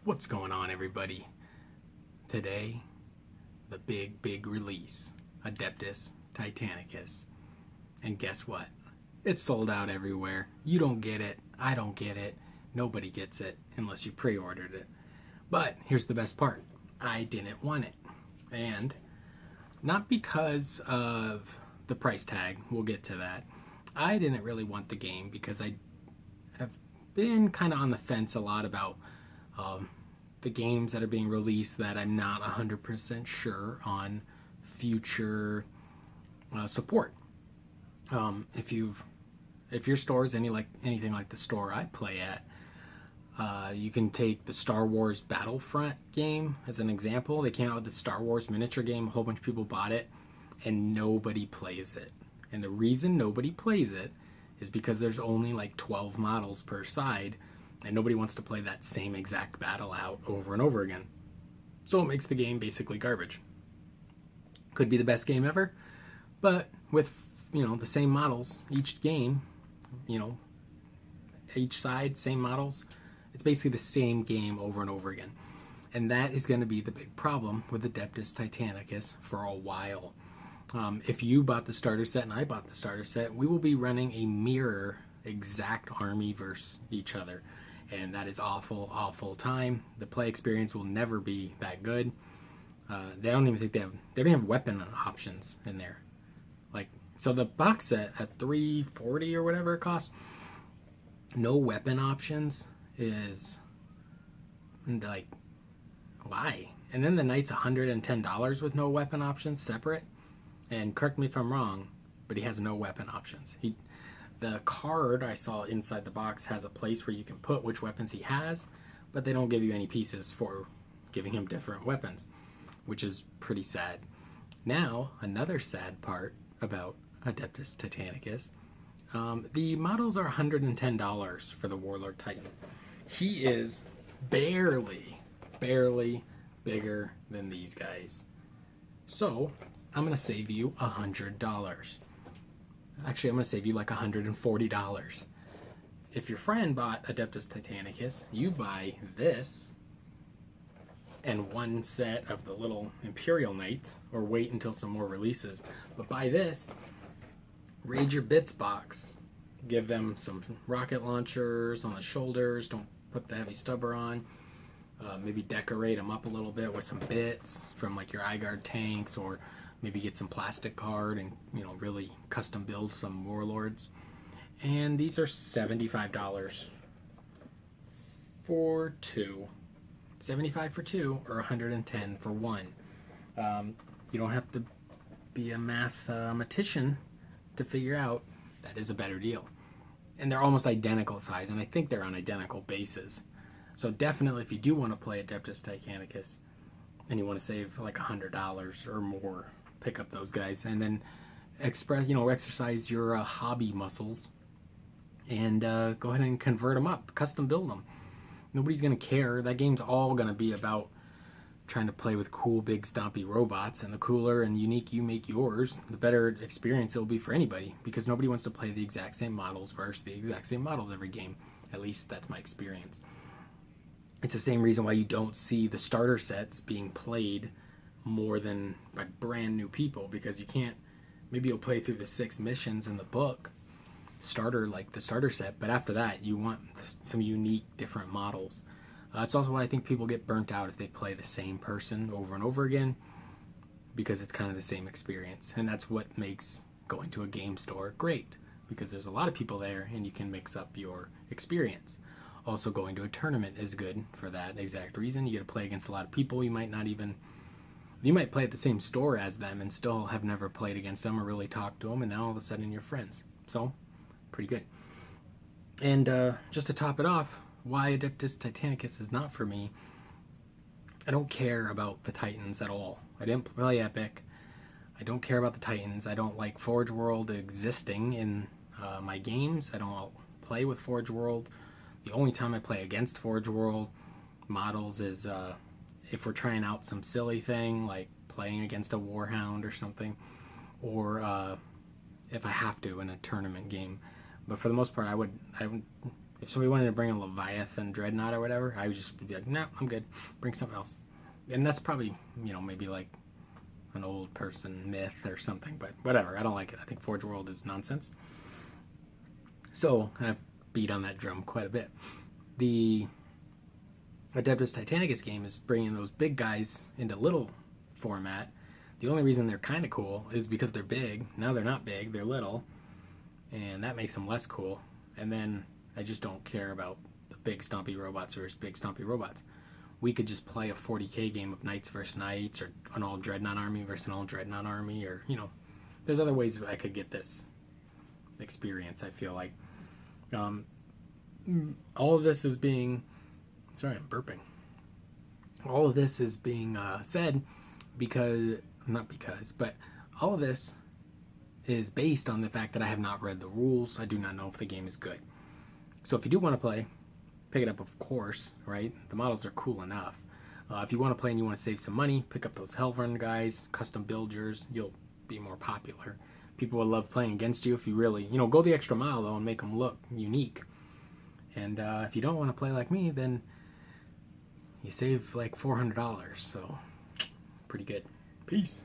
What's going on, everybody? Today, the big release, Adeptus Titanicus. And guess what? It's sold out everywhere. You don't get it. I don't get it. Nobody gets it unless you pre-ordered it. But here's the best part. I didn't want it. And not because of the price tag. We'll get to that. I didn't really want the game because I have been kind of on the fence a lot about the games that are being released that I'm not 100% sure on future support. If your store is anything like the store I play at, you can take the Star Wars Battlefront game as an example. They came out with the Star Wars miniature game. A whole bunch of people bought it, and nobody plays it. And the reason nobody plays it is because there's only like 12 models per side, and nobody wants to play that same exact battle out over and over again. So it makes the game basically garbage. Could be the best game ever, but with, the same models, each game, each side, same models, it's basically the same game over and over again. And that is going to be the big problem with Adeptus Titanicus for a while. If you bought the starter set and I bought the starter set, we will be running a mirror exact army versus each other. And that is awful time. The play experience will never be that good. They don't even think they don't have weapon options in there. So the box set at $340 or whatever it costs, no weapon options is like, why? And then the knight's $110 with no weapon options separate. And correct me if I'm wrong, but he has no weapon options. The card I saw inside the box has a place where you can put which weapons he has, but they don't give you any pieces for giving him different weapons, which is pretty sad. Now, another sad part about Adeptus Titanicus, the models are $110 for the Warlord Titan. He is barely bigger than these guys. So, I'm going to save you $100. Actually, I'm going to save you like $140. If your friend bought Adeptus Titanicus, you buy this and one set of the little Imperial Knights, or wait until some more releases. But buy this, raid your bits box, give them some rocket launchers on the shoulders, don't put the heavy stubber on, maybe decorate them up a little bit with some bits from like your iGuard tanks, or maybe get some plastic card and really custom build some warlords. And these are $75 for two. $75 for two, or $110 for one. You don't have to be a mathematician to figure out that is a better deal. And they're almost identical size, and I think they're on identical bases. So definitely, if you do want to play Adeptus Titanicus and you want to save like $100 or more, pick up those guys, and then exercise your hobby muscles and go ahead and convert them up, custom build them. Nobody's gonna care. That game's all gonna be about trying to play with cool big stompy robots, and the cooler and unique you make yours, the better experience it'll be for anybody, because nobody wants to play the exact same models versus the exact same models every game. At least that's my experience. It's the same reason why you don't see the starter sets being played more than by brand new people, because you can't, maybe you'll play through the 6 missions in the book the starter set, but after that you want some unique different models. It's also why I think people get burnt out if they play the same person over and over again, because it's kind of the same experience. And that's what makes going to a game store great, because there's a lot of people there and you can mix up your experience. Also, going to a tournament is good for that exact reason. You get to play against a lot of people. You might play at the same store as them and still have never played against them or really talked to them, and now all of a sudden you're friends. So, pretty good. And just to top it off, why Adeptus Titanicus is not for me, I don't care about the Titans at all. I didn't play Epic. I don't care about the Titans. I don't like Forge World existing in my games. I don't play with Forge World. The only time I play against Forge World models is if we're trying out some silly thing, like playing against a Warhound or something, or if I have to in a tournament game. But for the most part, I would If somebody wanted to bring a Leviathan Dreadnought or whatever, I would just be like, no, I'm good. Bring something else. And that's probably, maybe like an old person myth or something, but whatever. I don't like it. I think Forge World is nonsense. So I've beat on that drum quite a bit. The Adeptus Titanicus game is bringing those big guys into little format. The only reason they're kind of cool is because they're big. Now they're not big, they're little. And that makes them less cool. And then I just don't care about the big stompy robots versus big stompy robots. We could just play a 40k game of knights versus knights, or an all dreadnought army versus an all dreadnought army, or, there's other ways I could get this experience, I feel like. All of this is being... Sorry, I'm burping. All of this is being said because... Not because, but all of this is based on the fact that I have not read the rules. I do not know if the game is good. So if you do want to play, pick it up, of course, right? The models are cool enough. If you want to play and you want to save some money, pick up those Hellrun guys, custom build yours. You'll be more popular. People will love playing against you if you really, go the extra mile, though, and make them look unique. And if you don't want to play like me, then you save like $400. So, pretty good. Peace.